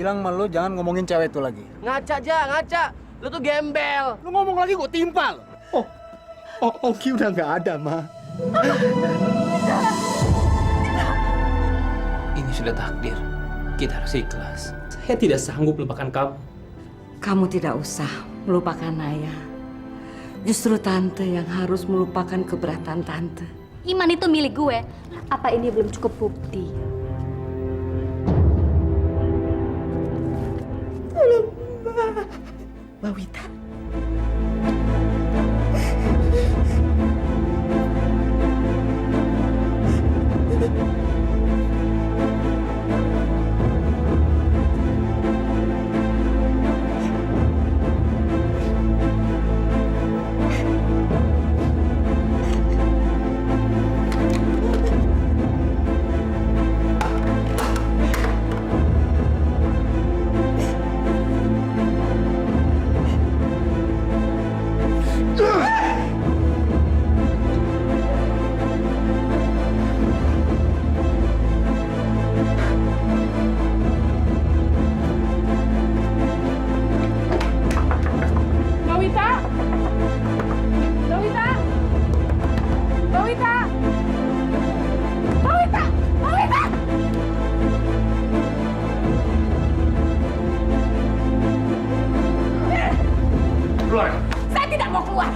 bilang sama lu jangan ngomongin cewek itu lagi. Ngaca aja, ngaca. Lu tuh gembel. Lu ngomong lagi gue timpal. Oki udah nggak ada, Ma. Ini sudah takdir. Kita harus ikhlas. Saya tidak sanggup melupakan kamu. Kamu tidak usah melupakan Naya. Justru Tante yang harus melupakan keberatan Tante. Iman itu milik gue. Apa ini belum cukup bukti? Mbak Wita. Saya tidak mau keluar.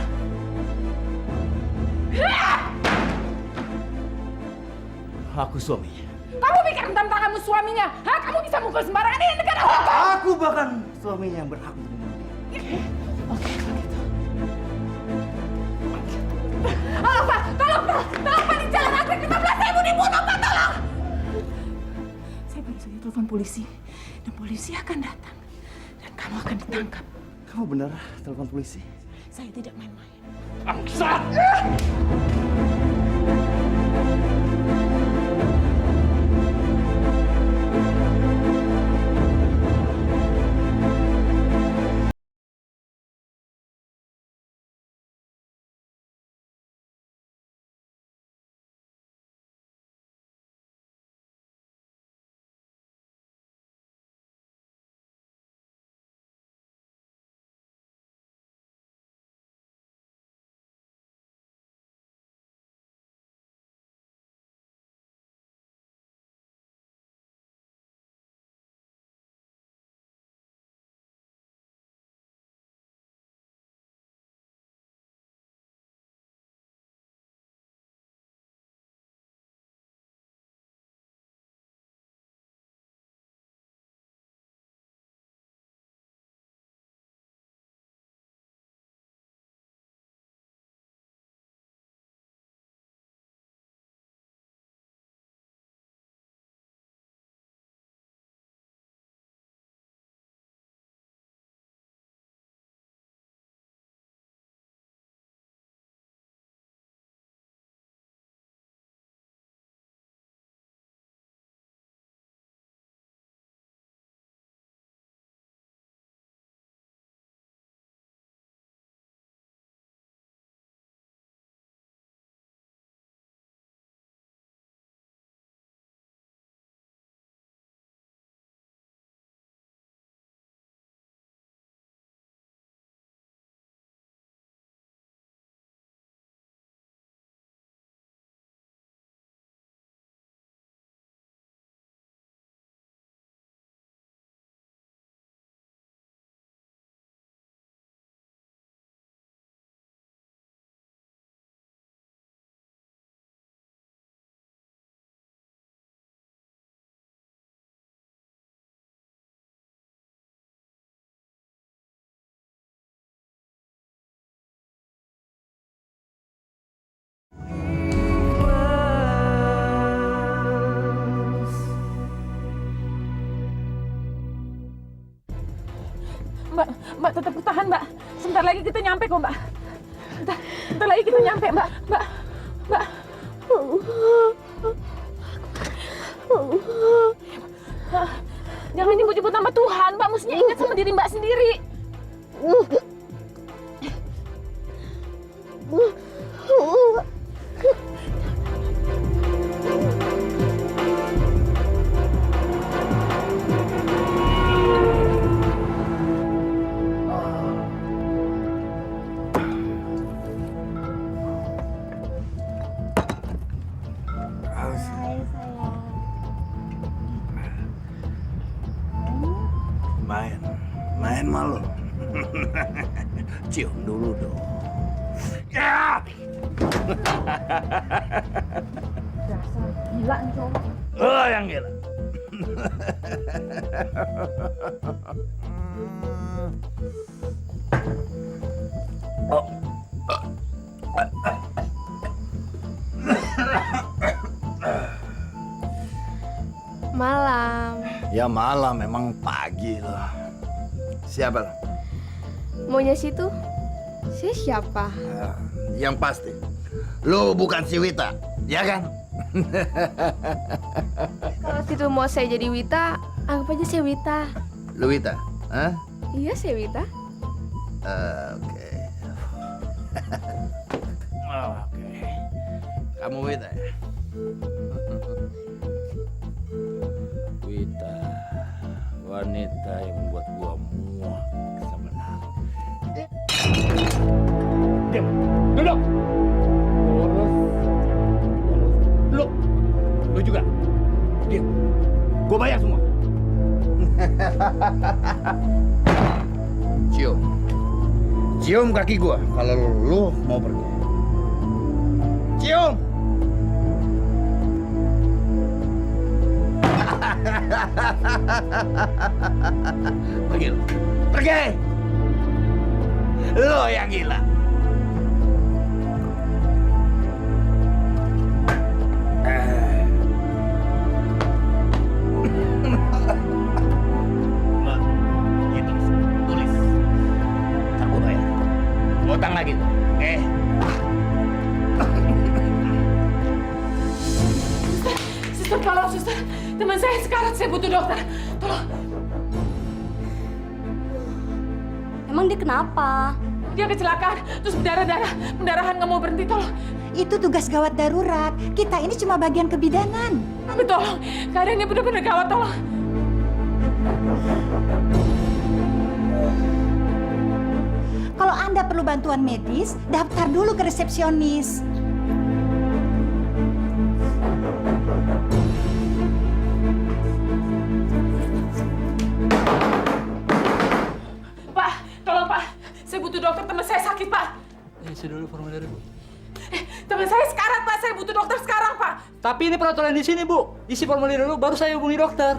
Aku suaminya. Kamu pikir tentang kamu suaminya? Hah? Kamu bisa mukul sembarangan ini negara hukum? Aku bahkan suaminya yang berhak untuk memilih. Oke, kalau gitu. Tolong, Pak! Tolong, Pak! Tolong, Pak! Di jalan Anggrek 15, saya mau dibunuh, Pak! Tolong! Saya baru saja telepon polisi. Dan polisi akan datang. Dan kamu akan ditangkap. Kamu benar telepon polisi? Saya tidak main-main. Bangsat! Mbak tetap bertahan, Mbak. Sebentar lagi kita nyampe kok, Mbak. Sebentar lagi kita nyampe, Mbak. Mbak. Jangan nyebut-nyebut nama Tuhan, Mbak. Mestinya ingat sama diri Mbak sendiri. sama lo. Cium dulu dong. Ya! Dasar gila nih cowok. Oh, yang gila. Oh. Malam. Ya malam, memang pagi loh. Siapa lo? Maunya situ? Si siapa? Yang pasti, lo bukan si Wita, ya kan? Kalau situ mau saya jadi Wita, anggap aja saya Wita. Lo Wita? Hah? Iya, saya Wita. Oke. Oke. Kamu Wita ya? Wita, wanita yang membuat gua muak sebenarnya. Diam. Duduk. Lurus. Duduk. Lu juga. Diam. Gua bayar semua. Cium. Cium kaki gua kalau lu mau pergi. Cium. Pergi lu. Pergi. Lo yang gila. Mbak, hitung, tulis. Ntar gua bayar. Utang lagi tuh, oke? Suster, tolong suster. Teman saya sekarat, saya butuh dokter. Tolong. Emang dia kenapa? Dia kecelakaan, terus berdarah-darah. Pendarahan nggak mau berhenti, tolong. Itu tugas gawat darurat. Kita ini cuma bagian kebidanan. Tapi tolong, keadaannya benar-benar gawat, tolong. Kalau Anda perlu bantuan medis, daftar dulu ke resepsionis. Pak, tolong Pak. Saya butuh dokter, teman saya sakit, Pak. Isi dulu formulir, Bu. Teman saya sekarat, Pak. Saya butuh dokter sekarang, Pak. Tapi ini peraturan di sini, Bu. Isi formulir dulu, baru saya hubungi dokter.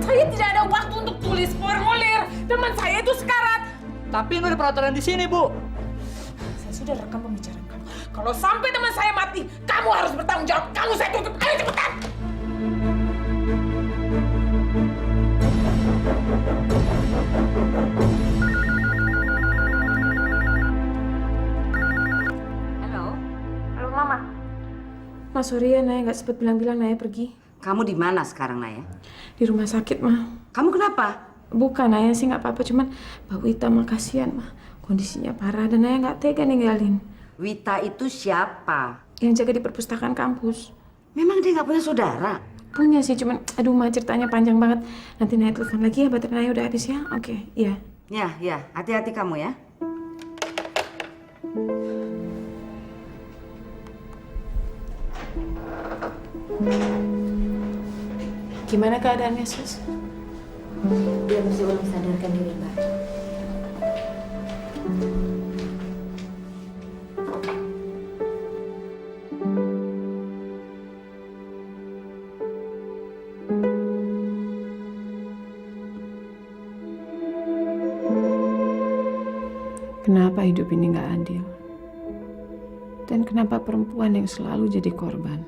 Saya tidak ada waktu untuk tulis formulir. Teman saya itu sekarat. Tapi ini ada peraturan di sini, Bu. Saya sudah rekam pembicaraan kamu. Kalau sampai teman saya mati, kamu harus bertanggung jawab. Kamu saya tutup. Ayo cepetan. Halo, Halo, Mama. Mas, sorry ya, Naya nggak sempat bilang-bilang Naya pergi. kamu di mana sekarang, Naya? Di rumah sakit, Ma. Kamu kenapa? Bukan, Naya sih nggak apa-apa. Cuman Mbak Wita mah kasihan, Ma. Kondisinya parah dan Naya nggak tega ninggalin. Wita itu siapa? Yang jaga di perpustakaan kampus. Memang dia nggak punya saudara? Punya sih, cuman aduh Ma, ceritanya panjang banget. Nanti Naya telepon lagi ya, baterai Naya udah habis ya. Oke, iya. Ya, hati-hati kamu ya. Gimana keadaannya, Sus? Dia masih belum sadarkan diri, Mbak. Kenapa hidup ini nggak adil? Dan kenapa perempuan yang selalu jadi korban?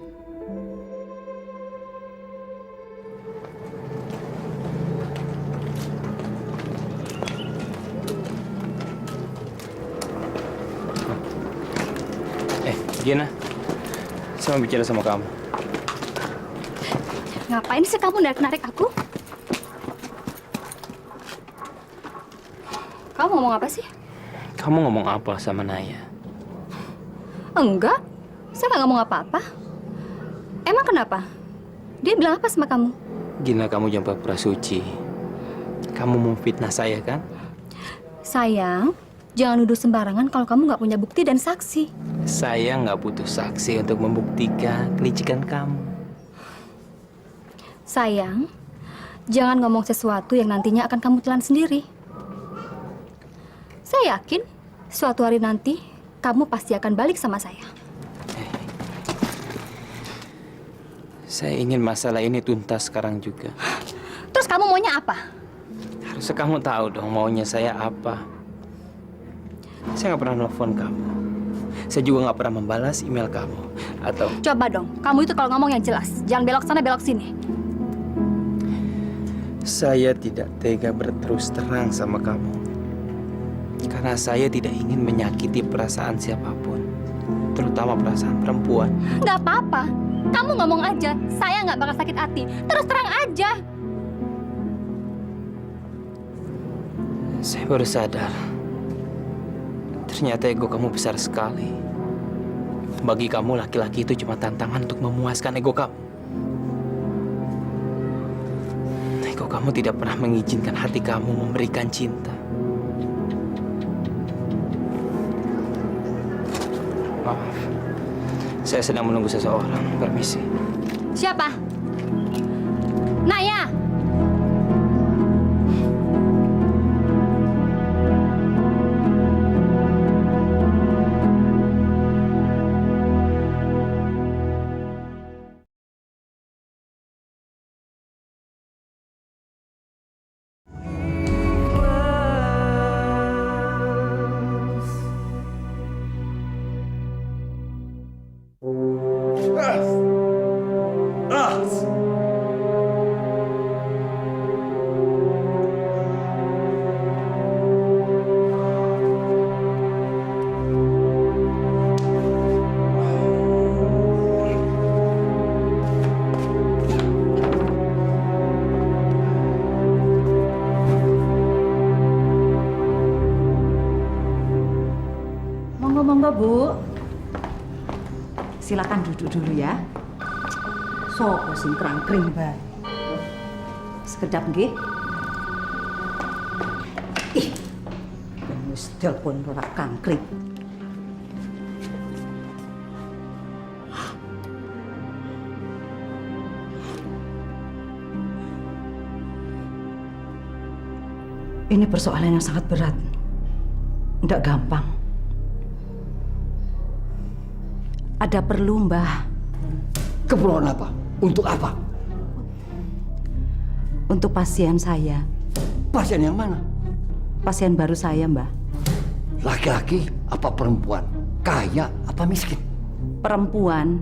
Gina, saya mau bicara sama kamu. Ngapain sih kamu narik-narik aku? Kamu ngomong apa sih? Kamu ngomong apa sama Naya? Enggak, saya nggak ngomong apa-apa. Emang kenapa? Dia bilang apa sama kamu? Gina, kamu jangan pura-pura suci. Kamu mau fitnah saya, kan? Sayang, Jangan nuduh sembarangan kalau kamu nggak punya bukti dan saksi. Saya nggak butuh saksi untuk membuktikan kelicikan kamu. Sayang, jangan ngomong sesuatu yang nantinya akan kamu telan sendiri. Saya yakin suatu hari nanti kamu pasti akan balik sama saya. Saya ingin masalah ini tuntas sekarang juga. Terus kamu maunya apa? Harusnya kamu tahu dong maunya saya apa. Saya nggak pernah nelfon kamu. Saya juga nggak pernah membalas email kamu. Atau Coba dong, kamu itu kalau ngomong yang jelas. Jangan belok sana, belok sini. saya tidak tega berterus terang sama kamu. Karena saya tidak ingin menyakiti perasaan siapapun. Terutama perasaan perempuan. Nggak apa-apa. Kamu ngomong aja, saya nggak bakal sakit hati. Terus terang aja. Saya baru sadar. Ternyata ego kamu besar sekali. Bagi kamu laki-laki itu cuma tantangan untuk memuaskan ego kamu. Ego kamu tidak pernah mengizinkan hati kamu memberikan cinta. Maaf. Saya sedang menunggu seseorang. Permisi. Siapa? Naya. Monggo, Bu. Silakan duduk dulu ya. Sopo sing krangkring, Mbak? Sekedap nggih. Ih. Wis telepon ora krangkring. Ini persoalan yang sangat berat. Nggak gampang. Ada perlu, Mbah. Keperluan apa? Untuk apa? Untuk pasien saya. Pasien yang mana? Pasien baru saya, Mbah. Laki-laki apa perempuan? Kaya apa miskin? Perempuan,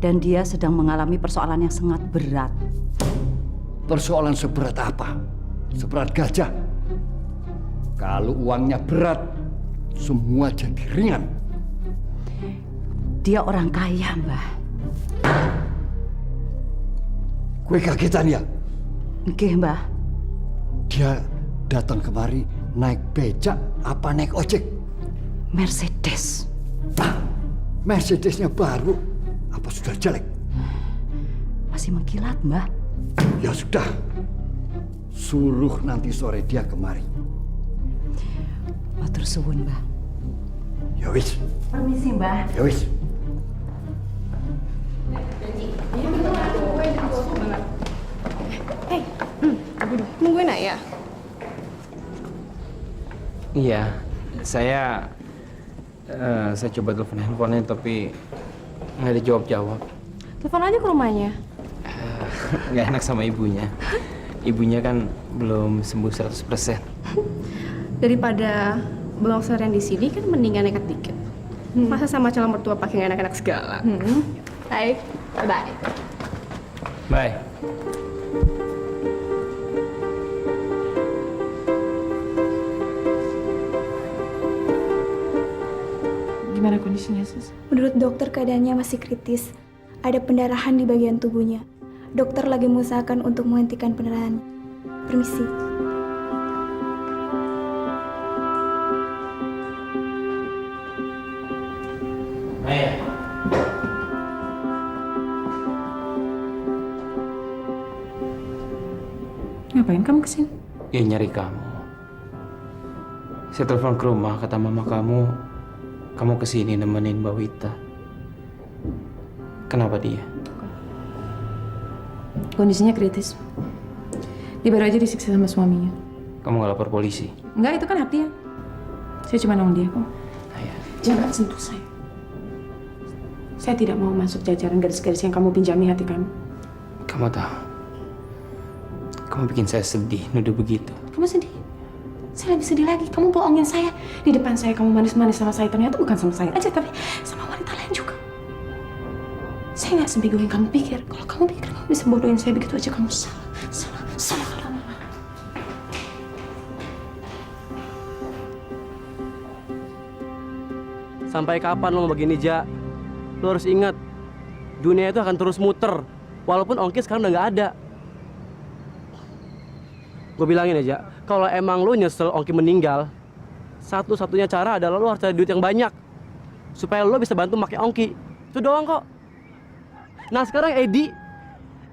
dan dia sedang mengalami persoalan yang sangat berat. Persoalan seberat apa? Seberat gajah? Kalau uangnya berat, semua jadi ringan. Dia orang kaya, Mbah. Gue kagetan ya? Nggih, Mbah. Dia datang kemari naik becak apa naik ojek? Mercedes. Ah, Mercedesnya baru. Apa sudah jelek? Masih mengkilat, Mbah. Ya sudah. Suruh nanti sore dia kemari. Matur suwun, Mbah. Ya wis. Permisi, Mbah. Ya wis. Nungguin Naya. Iya, saya coba telepon handphonenya tapi nggak dijawab-jawab. Telepon aja ke rumahnya. Nggak enak sama ibunya. Ibunya kan belum sembuh 100%. Daripada belum seharian di sini kan mendingan nekat dikit. Masa sama calon mertua pakai nggak enak-enak segala. Baik, bye. Bye. Gimana kondisinya, Sus? Menurut dokter keadaannya masih kritis. Ada pendarahan di bagian tubuhnya. Dokter lagi mengusahakan untuk menghentikan pendarahan. Permisi. Naya. Ngapain kamu kesini? Ya nyari kamu. Saya telepon ke rumah, kata mama kamu kesini nemenin Mbak Wita. Kenapa dia? Kondisinya kritis. Dia baru aja disiksa sama suaminya. Kamu nggak lapor polisi? Enggak, itu kan hak dia. Saya cuma nolong dia kok. Ayah. Jangan sentuh saya. Saya tidak mau masuk jajaran garis-garis yang kamu pinjami hati kamu. Kamu tahu, kamu bikin saya sedih nuduh begitu. Kamu sedih? Saya lebih sedih lagi. Kamu bohongin saya. Di depan saya kamu manis-manis sama saya. Ternyata bukan sama saya aja, tapi sama wanita lain juga. Saya nggak sebego yang kamu pikir. Kalau kamu pikir kamu bisa bodohin saya begitu aja, kamu salah. Salah. Sampai kapan lo mau begini, Ja? Lo harus ingat, dunia itu akan terus muter. Walaupun Ongki sekarang udah nggak ada. Gue bilangin aja, kalau emang lo nyesel Ongki meninggal, satu-satunya cara adalah lo harus cari duit yang banyak. Supaya lo bisa bantu pakai Ongki. Itu doang kok. Nah sekarang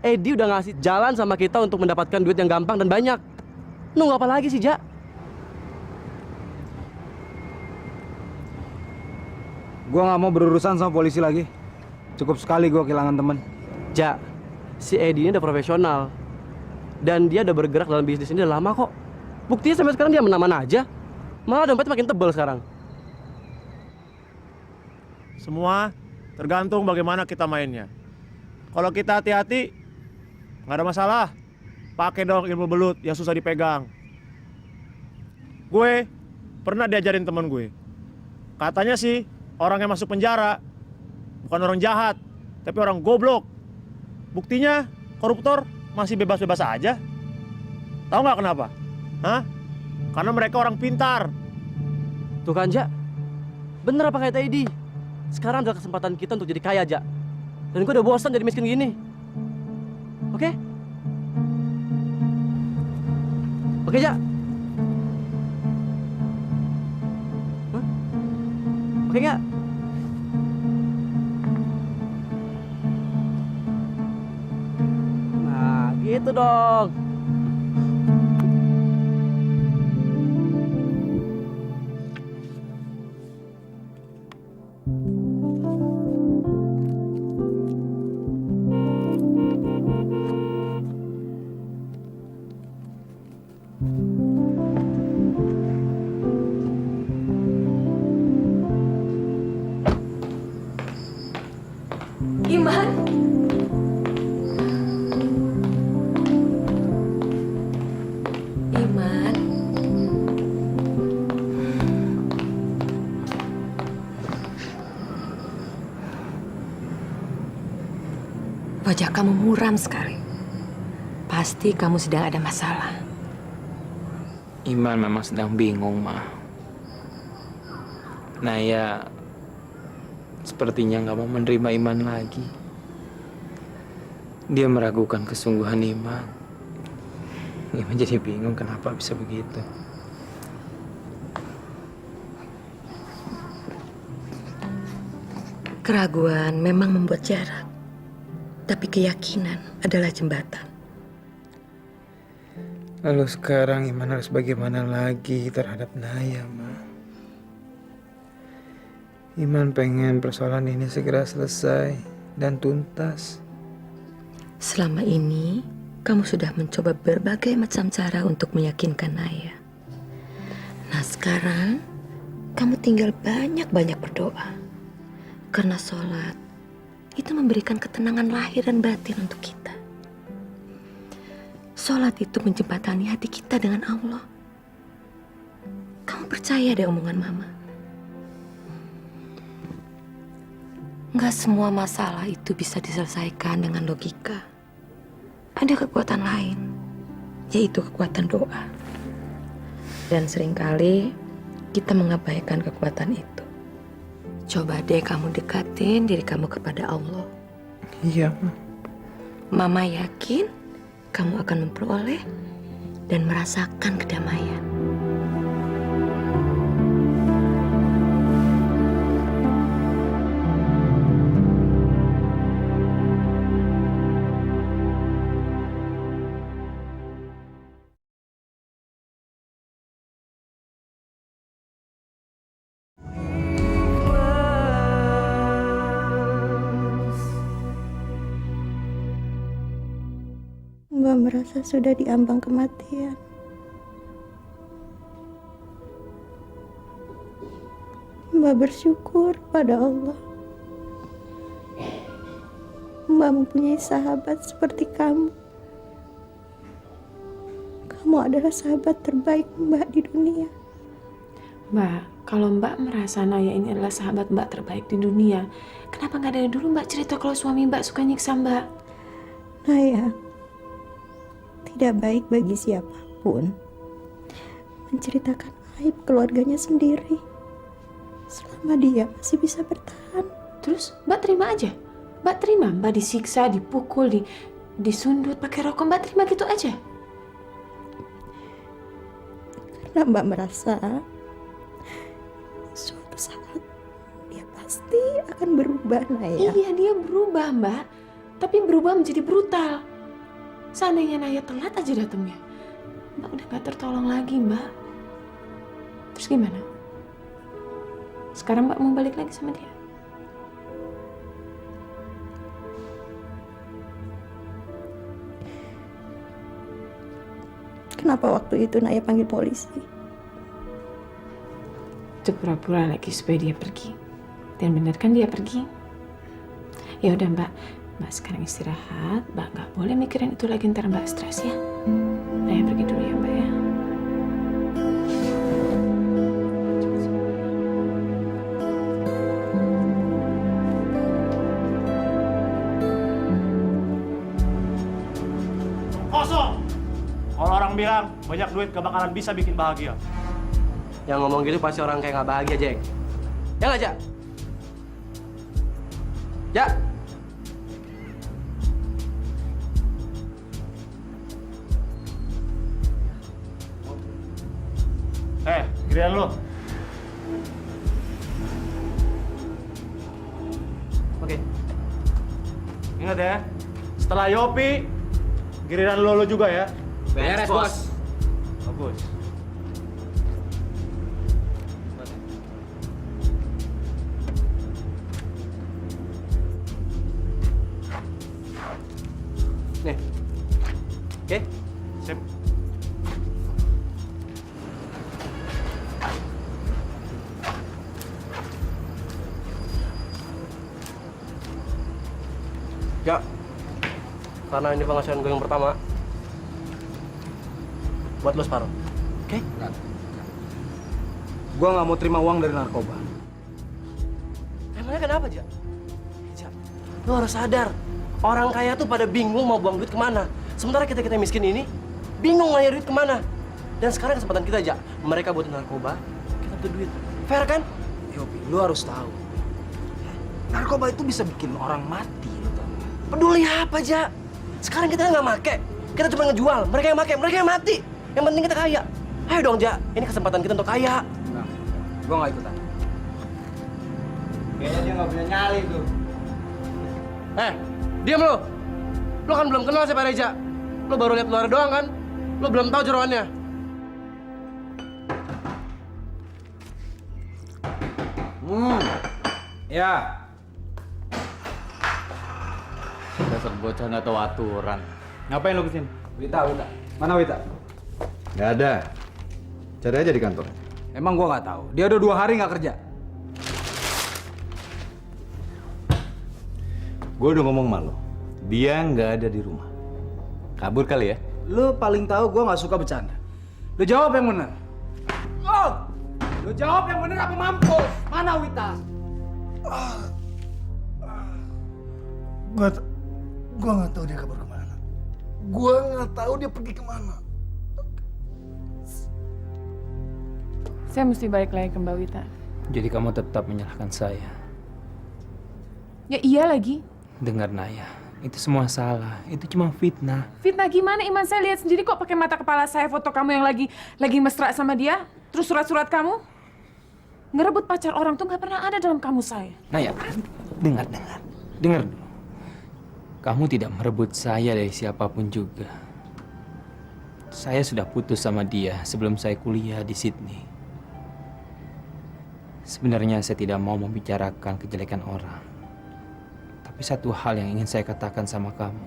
Edi udah ngasih jalan sama kita untuk mendapatkan duit yang gampang dan banyak. Nunggu apa lagi sih, Ja? Gua nggak mau berurusan sama polisi lagi. Cukup sekali gua kehilangan teman. Ja, si Edi ini udah profesional. Dan dia udah bergerak dalam bisnis ini udah lama kok. Buktinya sampai sekarang dia mana-mana aja. Malah dompetnya makin tebal sekarang. Semua tergantung bagaimana kita mainnya. Kalau kita hati-hati, nggak ada masalah. Pakai dong ilmu belut yang susah dipegang. Gue pernah diajarin teman gue. Katanya sih, orang yang masuk penjara bukan orang jahat, tapi orang goblok. Buktinya koruptor masih bebas-bebas aja. Tahu nggak kenapa? Hah? Karena mereka orang pintar. Tuh kan, Ja. Bener apa kata Edi? Sekarang adalah kesempatan kita untuk jadi kaya, Ja. Dan gue udah bosan jadi miskin gini. Oke? Oke, Ja? Hah? Oke nggak? Nah, gitu dong. Iman. Iman. Wajah kamu muram sekali. Pasti kamu sedang ada masalah. Iman memang sedang bingung, Ma. Naya sepertinya nggak mau menerima Iman lagi. Dia meragukan kesungguhan Iman. Iman jadi bingung kenapa bisa begitu. Keraguan memang membuat jarak. Tapi keyakinan adalah jembatan. Lalu sekarang Iman harus bagaimana lagi terhadap Naya, Ma? Iman pengen persoalan ini segera selesai dan tuntas. Selama ini, kamu sudah mencoba berbagai macam cara untuk meyakinkan Naya. Nah sekarang, kamu tinggal banyak-banyak berdoa. Karena sholat, itu memberikan ketenangan lahir dan batin untuk kita. Sholat itu menjembatani hati kita dengan Allah. Kamu percaya deh omongan Mama. Nggak semua masalah itu bisa diselesaikan dengan logika. Ada kekuatan lain, yaitu kekuatan doa. Dan seringkali kita mengabaikan kekuatan itu. Coba deh kamu dekatin diri kamu kepada Allah. Iya, Ma. Mama yakin kamu akan memperoleh dan merasakan kedamaian. Mbak merasa sudah diambang kematian. Mbak bersyukur pada Allah. Mbak mempunyai sahabat seperti kamu. Kamu adalah sahabat terbaik Mbak di dunia. Mbak, kalau Mbak merasa Naya ini adalah sahabat Mbak terbaik di dunia, kenapa nggak dari dulu Mbak cerita kalau suami Mbak suka nyiksa Mbak? Naya tidak baik bagi siapapun menceritakan aib keluarganya sendiri selama dia masih bisa bertahan. Terus Mbak terima aja? Mbak terima Mbak disiksa, dipukul, disundut pakai rokok, Mbak terima gitu aja? Karena Mbak merasa suatu saat dia pasti akan berubah, Naya. Iya, dia berubah, Mbak. Tapi berubah menjadi brutal. Seandainya Naya telat aja datangnya, Mbak udah gak tertolong lagi, Mbak. Terus gimana? Sekarang Mbak mau balik lagi sama dia? Kenapa waktu itu Naya panggil polisi? Itu pura-pura lagi supaya dia pergi. Dan benar kan dia pergi? Ya udah Mbak, Mbak sekarang istirahat. Mbak nggak boleh mikirin itu lagi, ntar Mbak stres ya. Naya pergi dulu ya Mbak ya. Kosong. Kalau orang bilang banyak duit gak bakalan bisa bikin bahagia. Yang ngomong gitu pasti orang kayak nggak bahagia, Jack. Ya nggak, Jak? Jak? Giliran lo. Oke. Ingat ya, setelah Yopi, giliran lo juga ya. Beres, Bos. Bagus. Nih. Oke. Sip. Ya, karena ini penghasilan gue yang pertama, buat lo separuh. Oke? Gue nggak mau terima uang dari narkoba. Emangnya kenapa, Jak? Jak, lo harus sadar, orang kaya tuh pada bingung mau buang duit kemana. Sementara kita miskin ini, bingung nanya duit kemana. Dan sekarang kesempatan kita, Jak. Mereka butuh narkoba, kita butuh duit. Fair kan? Yopi, lu harus tahu. Narkoba itu bisa bikin orang mati. Peduli apa, Jak? Sekarang kita nggak make. Kita cuma ngejual. Mereka yang make, mereka yang mati. Yang penting kita kaya. Ayo dong, Jak. Ini kesempatan kita untuk kaya. Nah, gue nggak ikutan. Kayaknya dia nggak punya nyali tuh. Diam lo. Lo kan belum kenal siapa Reja. Lo baru lihat luar doang kan? Lo belum tahu jeroannya. Ya. Dasar bocah nggak tahu aturan. Ngapain lu kesini? Wita. Mana Wita? Nggak ada. Cari aja di kantor. Emang gua nggak tahu. Dia udah 2 hari nggak kerja. Gue udah ngomong sama lo, dia nggak ada di rumah. Kabur kali ya? Lu paling tahu gua nggak suka bercanda. Lu jawab yang benar. Oh! Lu jawab yang benar apa mampus? Mana Wita? Gua nggak tahu dia kabur kemana. Gua nggak tahu dia pergi kemana. Saya mesti balik lagi ke Mbak Wita. Jadi kamu tetap menyalahkan saya. Ya iya lagi. Dengar Naya, itu semua salah. Itu cuma fitnah. Fitnah gimana? Iman saya lihat sendiri kok pakai mata kepala saya foto kamu yang lagi mesra sama dia. Terus surat-surat kamu. Ngerebut pacar orang tuh nggak pernah ada dalam kamu saya. Naya, dengar dulu. Kamu tidak merebut saya dari siapapun juga. Saya sudah putus sama dia sebelum saya kuliah di Sydney. Sebenarnya saya tidak mau membicarakan kejelekan orang. Tapi satu hal yang ingin saya katakan sama kamu.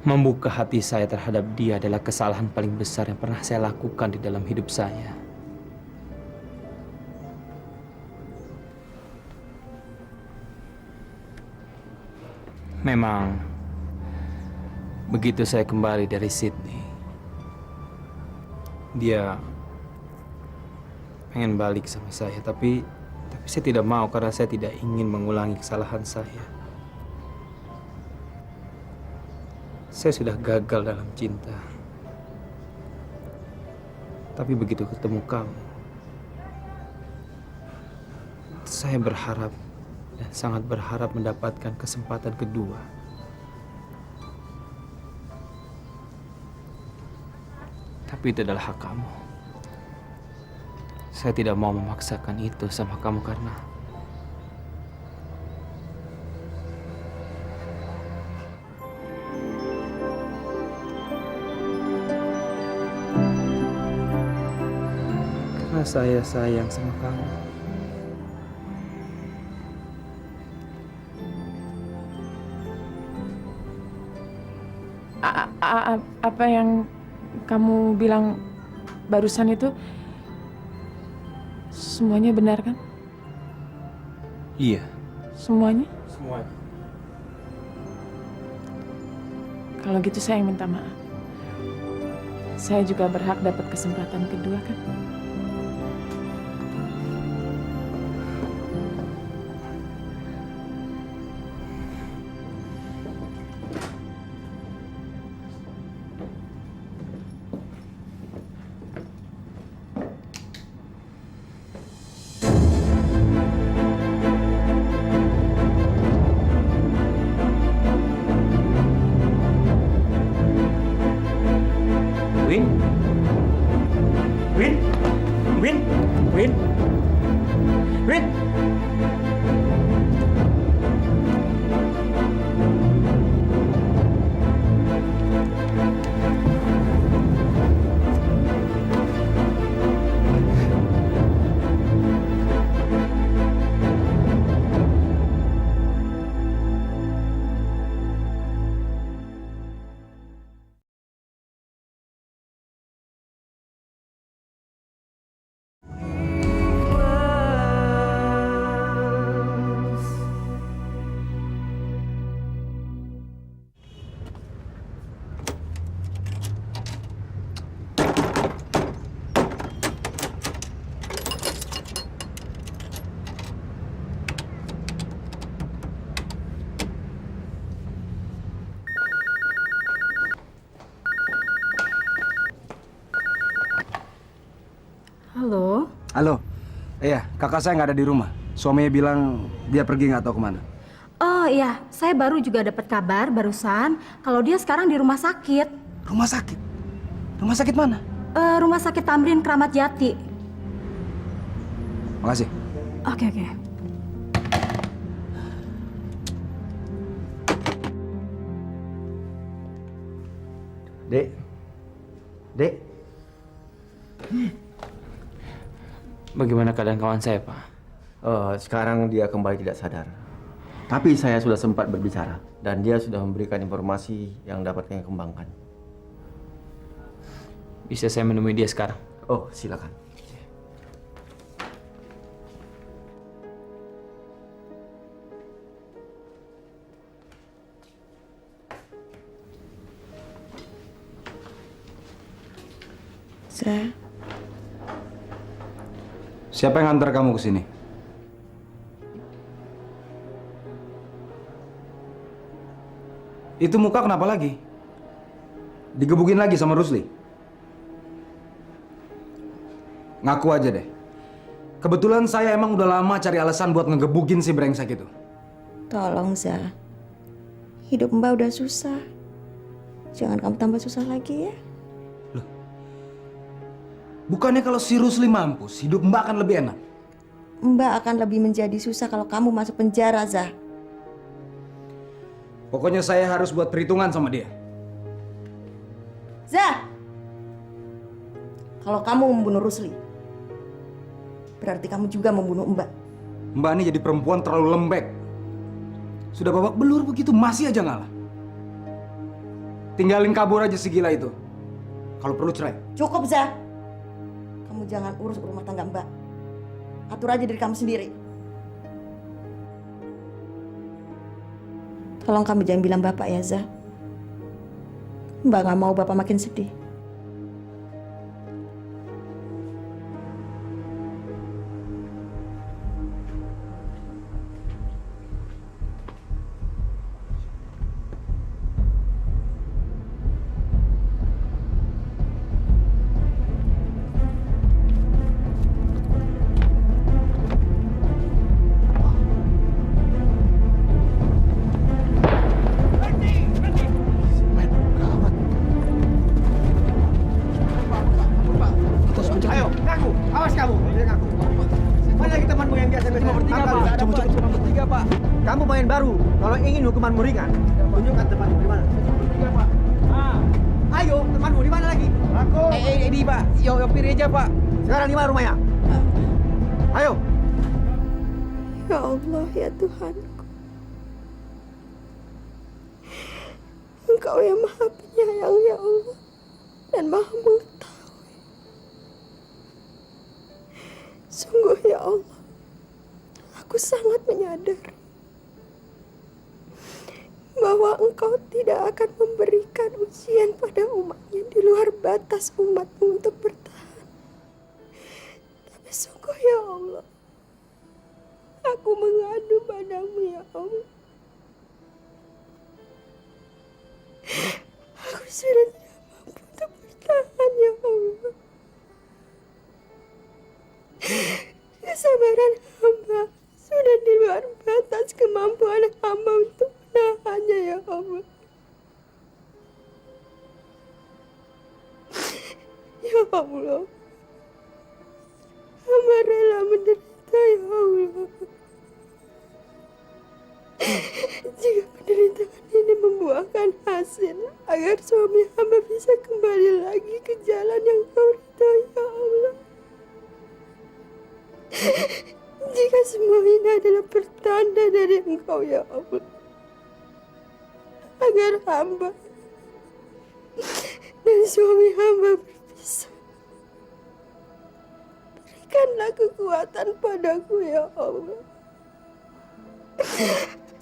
Membuka hati saya terhadap dia adalah kesalahan paling besar yang pernah saya lakukan di dalam hidup saya. Memang, begitu saya kembali dari Sydney, dia pengen balik sama saya, tapi saya tidak mau karena saya tidak ingin mengulangi kesalahan saya. Saya sudah gagal dalam cinta. Tapi begitu ketemu kamu, saya berharap dan sangat berharap mendapatkan kesempatan kedua. Tapi itu adalah hak kamu. Saya tidak mau memaksakan itu sama kamu karena saya sayang sama kamu. Apa yang kamu bilang barusan itu semuanya benar kan? Iya. Semuanya? Semuanya. Kalau gitu saya yang minta maaf. Saya juga berhak dapat kesempatan kedua kan? Win? Win? Win? Win? Win? Halo? Halo. Iya, kakak saya nggak ada di rumah. Suaminya bilang dia pergi nggak tahu kemana. Oh iya, saya baru juga dapat kabar barusan kalau dia sekarang di rumah sakit. Rumah sakit? Rumah sakit mana? Rumah sakit Tamrin Kramat Jati. Makasih. Oke. Dek. Dek. Bagaimana keadaan kawan saya, Pak? Sekarang dia kembali tidak sadar. Tapi saya sudah sempat berbicara dan dia sudah memberikan informasi yang dapat kami kembangkan. Bisa saya menemui dia sekarang? Oh, silakan. Zah. Siapa yang antar kamu ke sini? Itu muka kenapa lagi? Digebukin lagi sama Rusli? Ngaku aja deh. Kebetulan saya emang udah lama cari alasan buat ngegebukin si brengsek itu. Tolong, Zah. Hidup Mbak udah susah. Jangan kamu tambah susah lagi ya. Bukannya kalau si Rusli mampus, hidup Mbak akan lebih enak? Mbak akan lebih menjadi susah kalau kamu masuk penjara, Zah. Pokoknya saya harus buat perhitungan sama dia. Zah! Kalau kamu membunuh Rusli, berarti kamu juga membunuh Mbak. Mbak ini jadi perempuan terlalu lembek. Sudah babak belur begitu, masih aja ngalah. tinggalin kabur aja si gila itu. Kalau perlu cerai. Cukup, Zah. Kamu jangan urus rumah tangga Mbak. Atur aja diri kamu sendiri. Tolong kamu jangan bilang Bapak ya, Zah. Mbak nggak mau Bapak makin sedih. Ayo, ngaku. Awas kamu. Ngaku. Mana lagi temanmu yang biasa cuma bertiga, Pak? Cuma bertiga, Pak. Kamu main baru. Kalau ingin hukumanmu ringan, tunjukkan temanmu di mana. Bertiga, Pak. Ayo, temanmu di mana lagi? Aku. Di Pak. Yo, aja, Pak. Sekarang di mana rumahnya? Ayo. Ya Allah, ya Tuhanku. Engkau yang maha penyayang, ya Allah. Dan maha mengetahui. Sungguh ya Allah, aku sangat menyadari bahwa Engkau tidak akan memberikan ujian pada umatnya di luar batas umatmu untuk bertahan. Tapi sungguh ya Allah, aku mengadu padamu ya Allah. Aku sudah tidak mampu untuk bertahan ya Allah. Kesabaran hamba sudah di luar batas kemampuan hamba untuk menahannya ya Allah. Ya Allah, hamba rela menderita ya Allah. Jika penderitaan ini membuahkan hasil agar suami hamba bisa kembali lagi ke jalan yang Kau ridhoi ya Allah. Jika semua ini adalah pertanda dari Engkau ya Allah, agar hamba dan suami hamba berpisah, berikanlah kekuatan padaku ya Allah,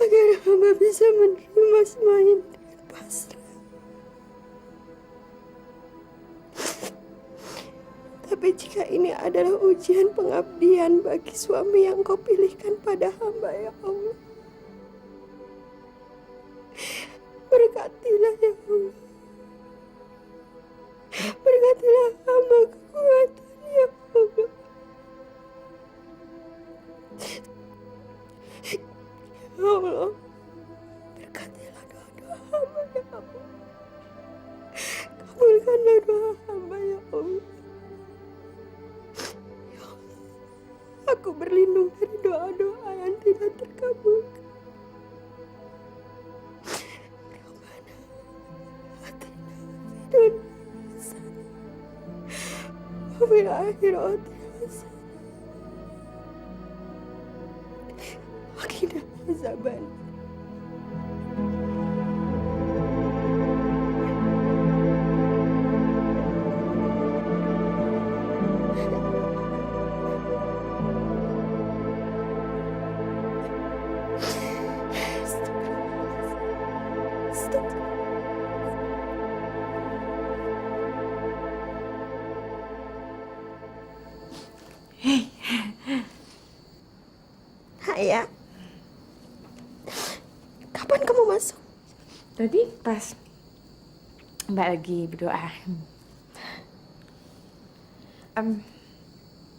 agar hamba bisa menerima semua ini dengan pasrah. Tapi jika ini adalah ujian pengabdian bagi suami yang Kau pilihkan pada hamba ya Allah, berkatilah ya Allah. Berkatilah hamba kekuatan ya Allah. Ya Allah, berkatilah doa-doa hamba ya Allah. Kabulkanlah doa hamba ya Allah. Aku berlindung dari doa-doa yang tidak terkabulkan. Rabbana atina fid dunya hasanah wa fil akhirati hasanah wa qina azaban. Ayah, kapan kamu masuk? Tadi pas Mbak lagi berdoa.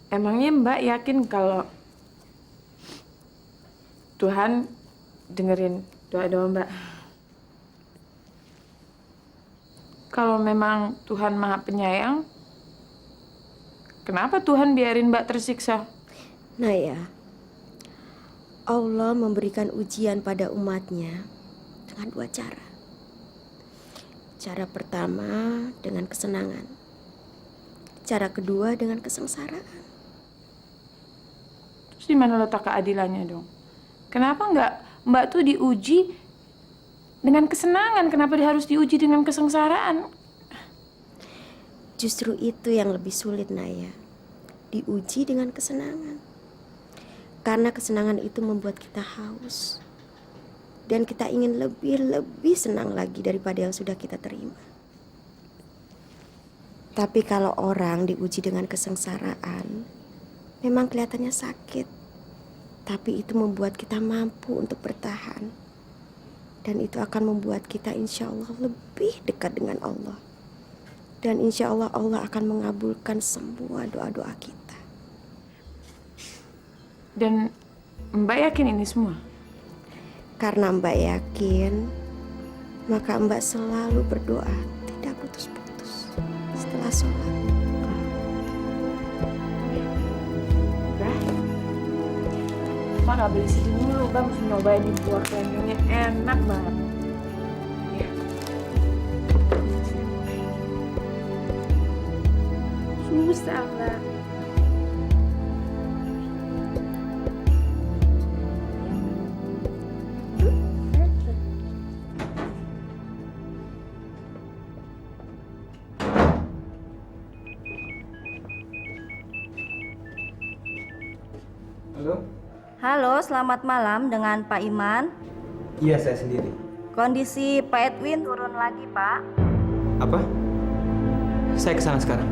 Emangnya Mbak yakin kalau Tuhan dengerin doa-doa Mbak? Kalau memang Tuhan Maha Penyayang, kenapa Tuhan biarin Mbak tersiksa? Naya, Allah memberikan ujian pada umatnya dengan dua cara. Cara pertama dengan kesenangan. Cara kedua dengan kesengsaraan. Terus di mana letak keadilannya dong? Kenapa nggak Mbak tuh diuji dengan kesenangan, kenapa dia harus diuji dengan kesengsaraan? Justru itu yang lebih sulit, Naya. Diuji dengan kesenangan. Karena kesenangan itu membuat kita haus. Dan kita ingin lebih senang lagi daripada yang sudah kita terima. Tapi kalau orang diuji dengan kesengsaraan, memang kelihatannya sakit. Tapi itu membuat kita mampu untuk bertahan. Dan itu akan membuat kita insya Allah lebih dekat dengan Allah. Dan insya Allah Allah akan mengabulkan semua doa-doa kita. Dan Mbak yakin ini semua? Karena Mbak yakin, maka Mbak selalu berdoa tidak putus-putus setelah sholat. Mbak nggak beli sini dulu, Mbak mesti nyobain di buah kerennya, enak banget. Ya. Susah, Mbak. Halo? Halo, selamat malam dengan Pak Iman. Iya, saya sendiri. Kondisi Pak Edwin turun lagi, Pak. Apa? Saya kesana sekarang.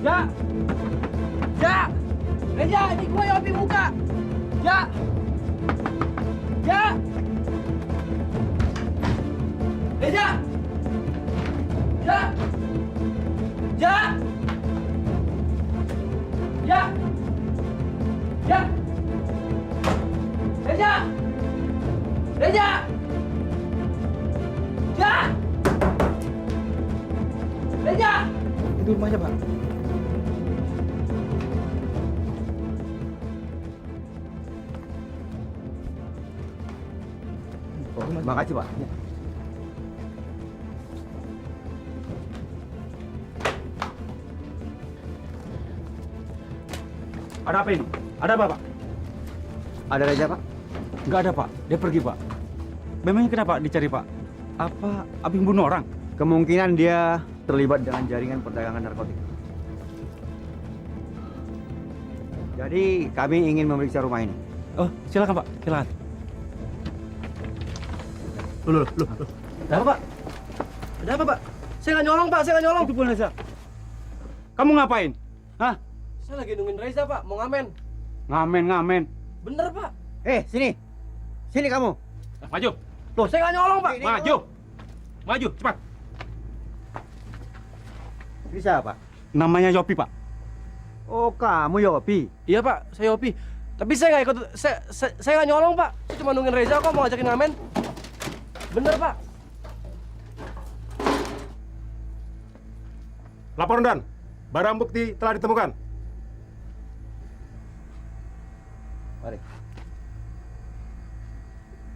Ya! Ya! Reja, ini gua yang Opi buka! Ya! Ya! Reja! Ya! Ya! Ya! Ya! Reja! Reja! Ya! Reja! Itu rumahnya, Pak. Terima kasih, Pak. Ada apa ini? Ada apa, Pak? Ada Reza, Pak? Nggak ada, Pak. Dia pergi, Pak. Memangnya kenapa dicari, Pak? Apa Abi bunuh orang? Kemungkinan dia terlibat dengan jaringan perdagangan narkotik. Jadi kami ingin memeriksa rumah ini. Oh, silakan, Pak. Silakan. Loh. Ada apa, Pak? Ada apa, Pak? Saya nggak nyolong, Pak. Saya nggak nyolong. Itu bukan Reza. Kamu ngapain? Hah? Saya lagi nungguin Reza, Pak. Mau ngamen. Ngamen. Bener, Pak. Sini. Sini kamu. Maju. Loh, saya nggak nyolong, Pak. Maju. Maju, cepat. Bisa, Pak? Namanya Yopi, Pak. Oh, kamu Yopi? Iya, Pak. Saya Yopi. Tapi saya nggak ikut. Saya nggak nyolong, Pak. Saya cuma nungguin Reza kok mau ngajakin ngamen. Bener, Pak. Laporan Dan, barang bukti telah ditemukan. Mari.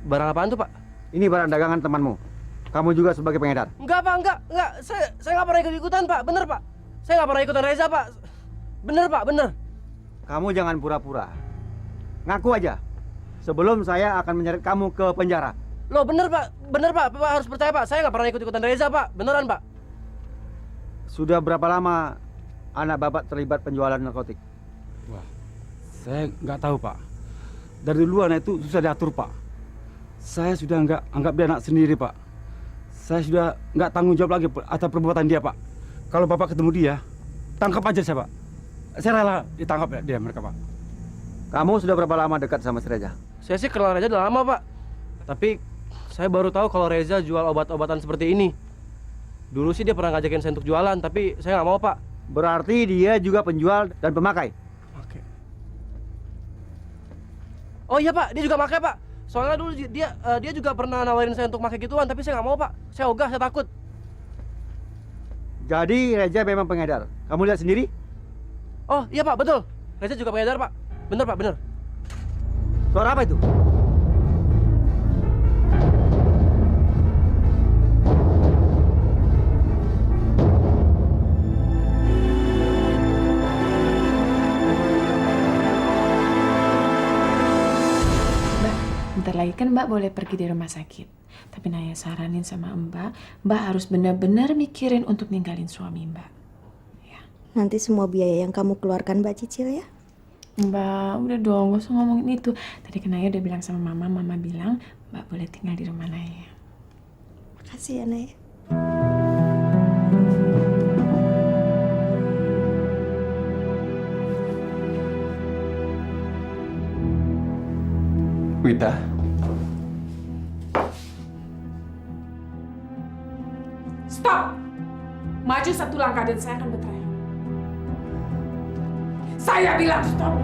Barang apaan tuh, Pak? Ini barang dagangan temanmu. Kamu juga sebagai pengedar. Enggak, Pak. Enggak. Saya nggak pernah ikut-ikutan, Pak. Bener, Pak. Saya nggak pernah ikutan Reza, Pak. Bener, Pak. Bener. Kamu jangan pura-pura. Ngaku aja. Sebelum saya akan menyeret kamu ke penjara. Loh, bener, Pak. Bener, Pak. Bapak harus percaya, Pak. Saya nggak pernah ikut-ikutan Reza, Pak. Beneran, Pak. Sudah berapa lama anak Bapak terlibat penjualan narkotik? Wah, saya nggak tahu, Pak. Dari dulu anak itu susah diatur, Pak. Saya sudah nggak anggap dia anak sendiri, Pak. Saya sudah nggak tanggung jawab lagi atas perbuatan dia, Pak. Kalau Bapak ketemu dia, tangkap aja saya, Pak. Saya rela ditangkap ya dia mereka, Pak. Kamu sudah berapa lama dekat sama si Reza? Saya sih kenal Reza udah lama, Pak. Tapi saya baru tahu kalau Reza jual obat-obatan seperti ini. Dulu sih dia pernah ngajakin saya untuk jualan, tapi saya nggak mau, Pak. Berarti dia juga penjual dan pemakai? Oh iya, Pak, dia juga pakai, Pak. Soalnya dulu dia juga pernah nawarin saya untuk pakai gituan, tapi saya nggak mau Pak. Saya ogah, saya takut. Jadi Reza memang pengedar. Kamu lihat sendiri? Oh iya Pak, betul. Reza juga pengedar Pak. Bener Pak, bener. Suara apa itu? Bentar lagi kan Mbak boleh pergi dari rumah sakit. Tapi Naya saranin sama Mbak harus benar-benar mikirin untuk ninggalin suami Mbak. Nanti semua biaya yang kamu keluarkan Mbak cicil ya? Mbak, udah dong, gak usah ngomongin itu. Tadi kan Naya udah bilang sama Mama bilang Mbak boleh tinggal di rumah Naya. Makasih ya Naya. Wita, Stop! Maju satu langkah dan saya akan berteriak. Saya bilang stop!